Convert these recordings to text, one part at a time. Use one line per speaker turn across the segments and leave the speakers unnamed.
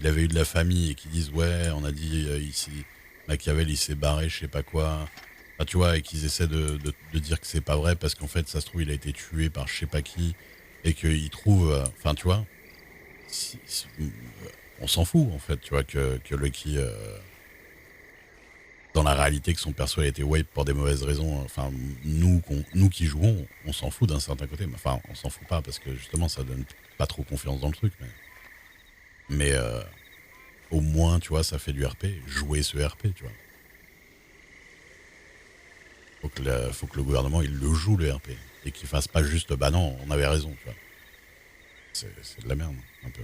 il avait eu de la famille et qui disent ouais, on a dit ici, Machiavel il s'est barré, je sais pas quoi. Enfin, tu vois, et qu'ils essaient de dire que c'est pas vrai parce qu'en fait, ça se trouve, il a été tué par je sais pas qui et qu'ils trouvent, enfin, tu vois, on s'en fout en fait, tu vois, que Lucky, dans la réalité, que son perso a été wipe pour des mauvaises raisons. Enfin, nous qui jouons, on s'en fout d'un certain côté. Enfin, on s'en fout pas parce que justement, ça donne pas trop confiance dans le truc. Mais au moins, tu vois, ça fait du RP. Jouer ce RP, tu vois. Faut que le gouvernement, il le joue, le RP. Et qu'il fasse pas juste, bah non, on avait raison, tu vois. C'est de la merde, un peu.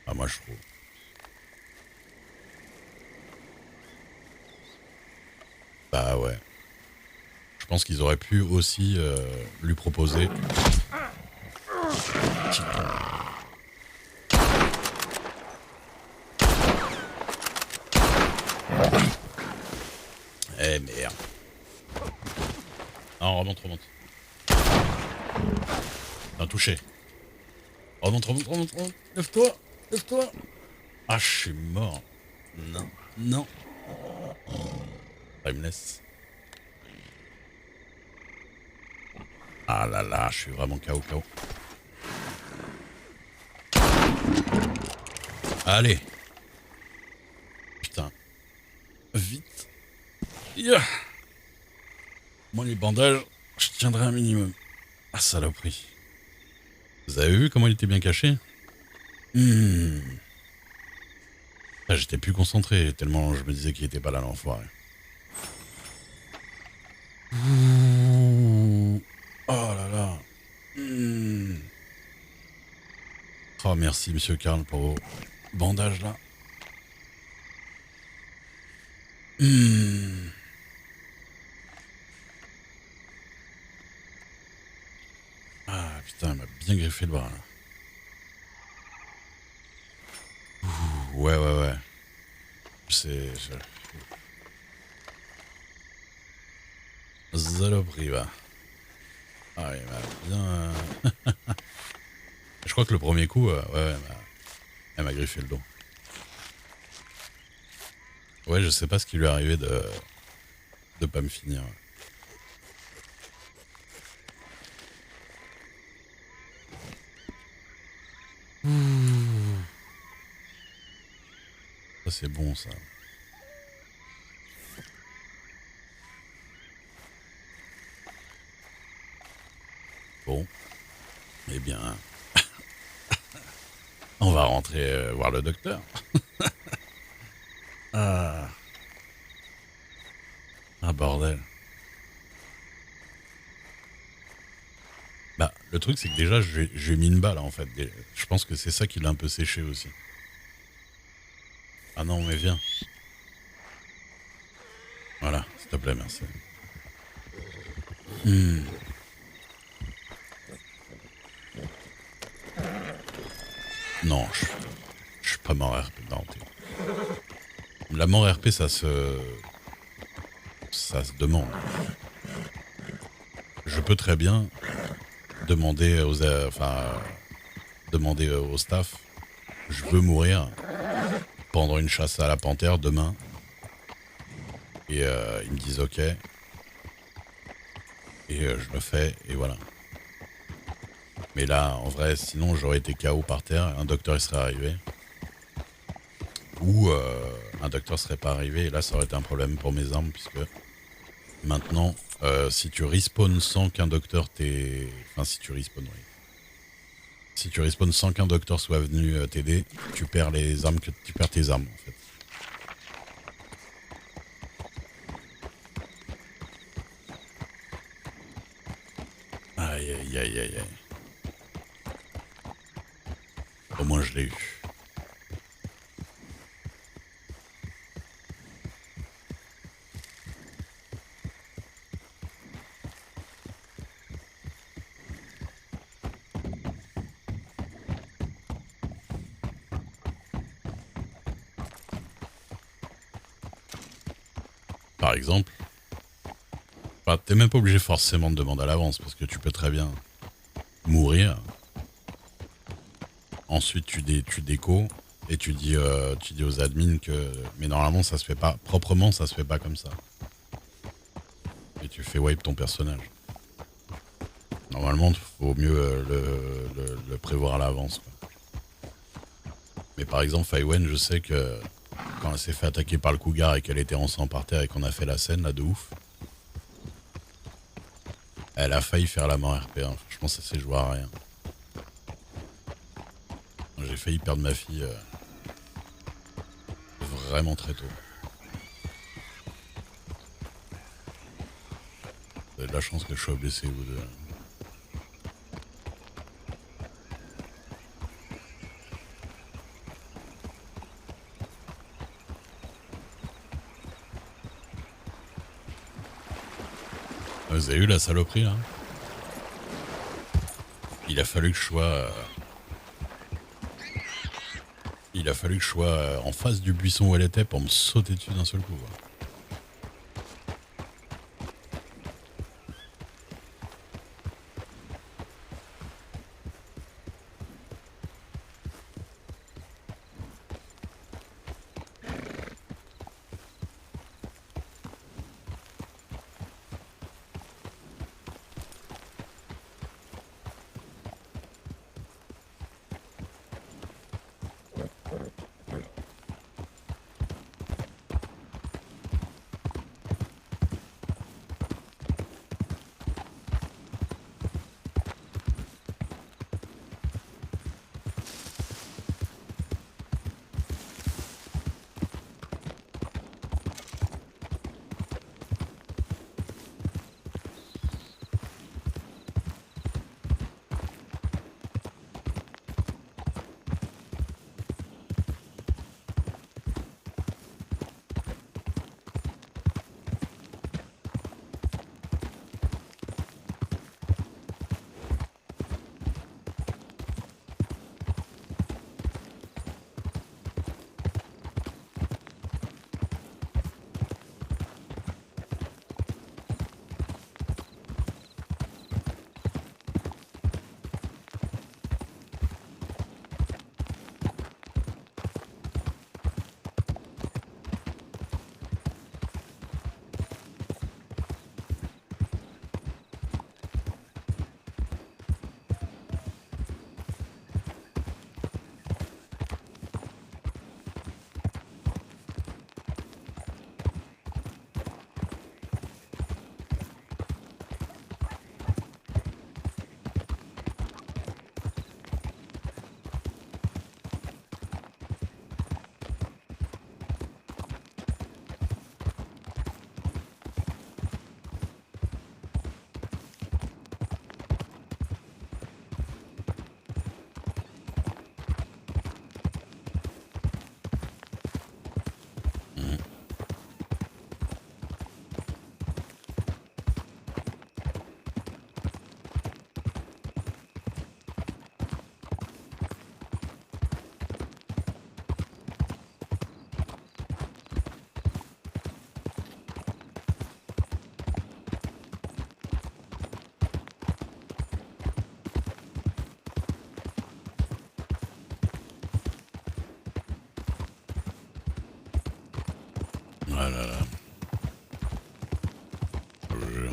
Ah, moi, je trouve. Bah ouais. Je pense qu'ils auraient pu aussi lui proposer. Eh merde. Non, remonte, remonte. Non, touché. Remonte, remonte, remonte, remonte. Lève-toi, lève-toi. Ah, je suis mort. Non, non. Ah, il me laisse. Ah là là, je suis vraiment KO, KO. Allez. Putain. Vite. Yeah. Moi, les bandages, je tiendrai un minimum. Ah, saloperie. Vous avez vu comment il était bien caché? Hmm. Ah, j'étais plus concentré, tellement je me disais qu'il était pas là, l'enfoiré. Ouh. Oh là là. Hmm. Oh, merci, monsieur Karl, pour vos bandages, là. Hmm. Ah, putain, il m'a bien griffé le bras, là. Ouais, ouais, ouais. C'est... Saloperie, va. Ah, il m'a bien... Je crois que le premier coup, ouais, ouais, elle m'a griffé le dos. Ouais, je sais pas ce qui lui est arrivé de pas me finir. Ouh. Ça, c'est bon, ça. Bon, eh bien, on va rentrer voir le docteur. Ah, ah bordel. Bah, le truc, c'est que déjà, j'ai mis une balle, en fait. Je pense que c'est ça qui l'a un peu séché aussi. Ah non, mais viens. Voilà, s'il te plaît, merci. Hmm. Non, je suis pas mort RP. Non, la mort RP, ça se demande. Je peux très bien demander demander au staff, je veux mourir pendant une chasse à la panthère demain. Et ils me disent ok. Et je le fais, et voilà. Mais là, en vrai, sinon j'aurais été KO par terre, un docteur il serait arrivé. Ou un docteur serait pas arrivé, et là ça aurait été un problème pour mes armes, puisque maintenant, si tu respawns sans qu'un docteur t'ait... Enfin, si tu respawns, oui. Si tu respawns sans qu'un docteur soit venu t'aider, tu perds les armes tu perds tes armes en fait. Aïe aïe aïe aïe aïe. Au moins je l'ai eu. Par exemple, bah, t'es même pas obligé forcément de demander à l'avance, parce que tu peux très bien mourir Ensuite, tu déco et tu dis aux admins que. Mais normalement, ça se fait pas. Proprement, ça se fait pas comme ça. Et tu fais wipe ton personnage. Normalement, il faut mieux le prévoir à l'avance, quoi. Mais par exemple, Faiwen, je sais que quand elle s'est fait attaquer par le cougar et qu'elle était en sang par terre et qu'on a fait la scène là de ouf, elle a failli faire la mort RP1. Franchement, ça s'est joué à rien. J'ai failli perdre ma fille vraiment très tôt. Vous avez de la chance que je sois blessé, vous deux. Vous avez eu la saloperie là? Il a fallu que je sois. Il a fallu que je sois en face du buisson où elle était pour me sauter dessus d'un seul coup, quoi. Mhm. Ah là là, je vous jure.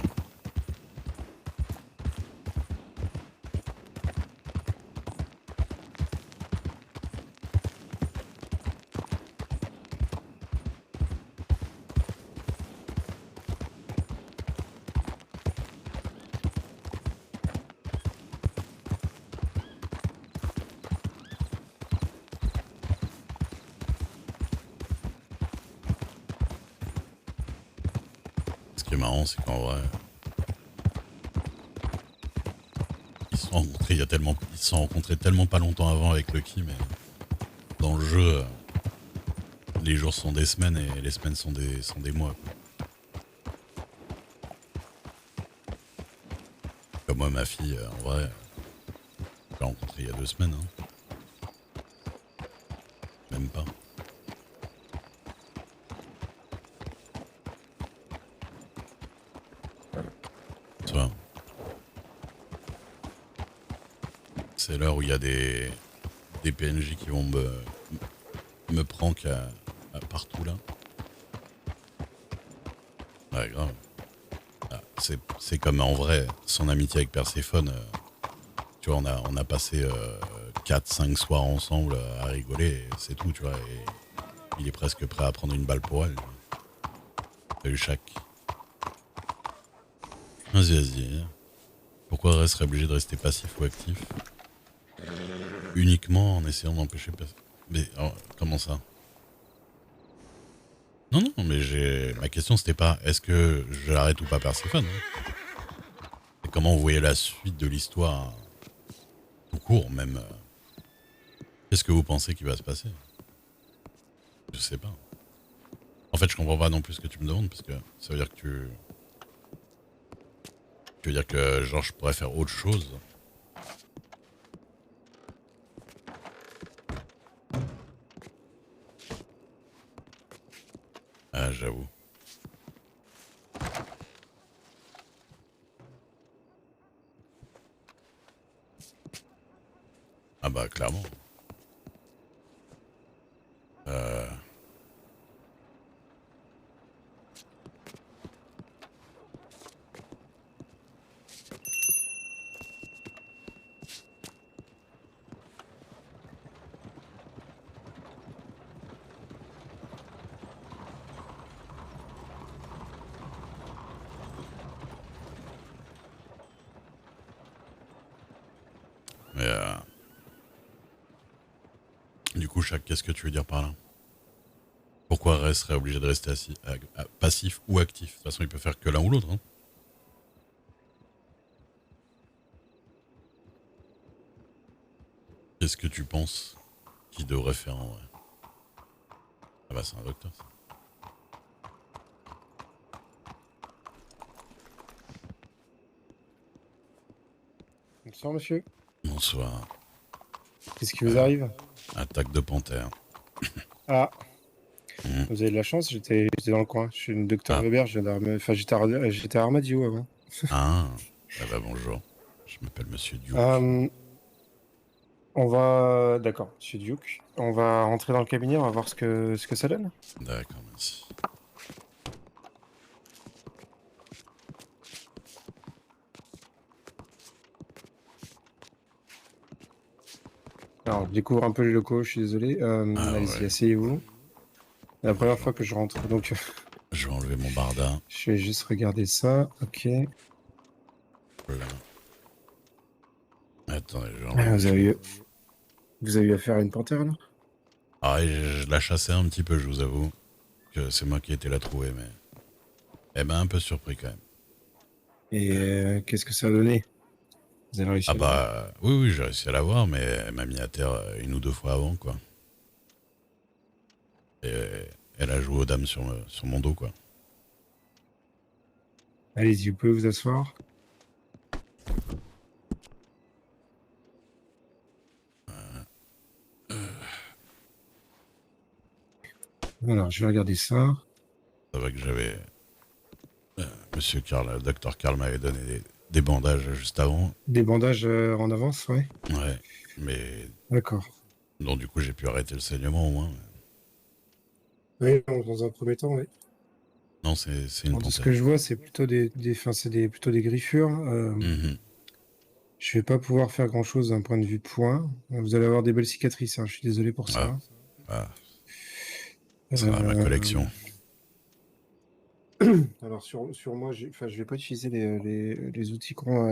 Ce qui est marrant, c'est qu'en vrai, ils se sont rencontrés tellement pas longtemps avant avec Lucky, mais dans le jeu, les jours sont des semaines et les semaines sont des mois, quoi. Comme moi, ma fille, en vrai, je l'ai rencontrée il y a 2 semaines, hein. Même pas. Tu vois, c'est l'heure où il y a des des PNJ qui vont me prank à partout là. Ouais, grave. Ah, c'est comme en vrai, son amitié avec Perséphone. Tu vois, on a passé 4-5 soirs ensemble à rigoler, et c'est tout, tu vois. Et il est presque prêt à prendre une balle pour elle. Salut, Shaq. Vas-y. Pourquoi Ray serait obligé de rester passif ou actif uniquement en essayant d'empêcher... Mais comment ça? Non, mais ma question c'était pas est-ce que j'arrête ou pas Perséphone, hein. C'est comment vous voyez la suite de l'histoire, tout court même. Qu'est-ce que vous pensez qui va se passer? Je sais pas. En fait, je comprends pas non plus ce que tu me demandes, parce que ça veut dire que tu veux dire que genre je pourrais faire autre chose. Ah, j'avoue. Ah bah clairement. Euh, mais du coup, qu'est-ce que tu veux dire par là? Pourquoi Ray serait obligé de rester passif ou actif? De toute façon, il peut faire que l'un ou l'autre, hein. Qu'est-ce que tu penses qu'il devrait faire en vrai? Ah bah c'est un docteur, ça.
Bonsoir, monsieur.
Bonsoir.
Qu'est-ce qui vous arrive?
Attaque de panthère.
Ah,
Hmm.
vous avez de la chance, j'étais dans le coin. Je suis le docteur
Ah,
Weber, enfin, j'étais à Armadio avant.
ah. Eh bah bonjour. Je m'appelle Monsieur Duke.
Euh, D'accord, monsieur Duke. On va rentrer dans le cabinet, on va voir ce que ça donne.
D'accord, merci.
Alors, je découvre un peu les locaux, je suis désolé.
Ah
Allez-y,
ouais.
asseyez-vous. C'est la
Moi,
première fois que je rentre, donc
je vais enlever mon barda.
je vais juste regarder ça. Ok.
Voilà. Attendez,
Ah,
je vais...
vous avez eu affaire à une panthère, là?
Ah, et je la chassais un petit peu, je vous avoue. Que c'est moi qui ai été la trouver, mais... Eh ben, un peu surpris quand même.
Et qu'est-ce que ça a donné? Vous avez réussi
Ah
à l'avoir?
bah, oui, j'ai réussi à l'avoir, mais elle m'a mis à terre une ou deux fois avant, quoi. Et elle a joué aux dames sur mon dos, quoi.
Allez-y, vous pouvez vous asseoir. Alors, je vais regarder ça.
C'est vrai que j'avais... Monsieur Karl, le docteur Karl m'avait donné des bandages juste avant.
Des bandages en avance, ouais.
Ouais, mais...
D'accord.
Donc du coup, j'ai pu arrêter le saignement, au moins.
Oui, dans un premier temps, oui.
Non, c'est une
Alors, de ce
panthère.
que je vois, c'est plutôt plutôt des griffures.
Mhm.
Je vais pas pouvoir faire grand-chose d'un point de vue poing. Vous allez avoir des belles cicatrices, hein, je suis désolé pour
Ah,
ça.
ah, ça va, ma
Euh,
collection.
Alors sur moi, enfin, je vais pas utiliser les outils qu'on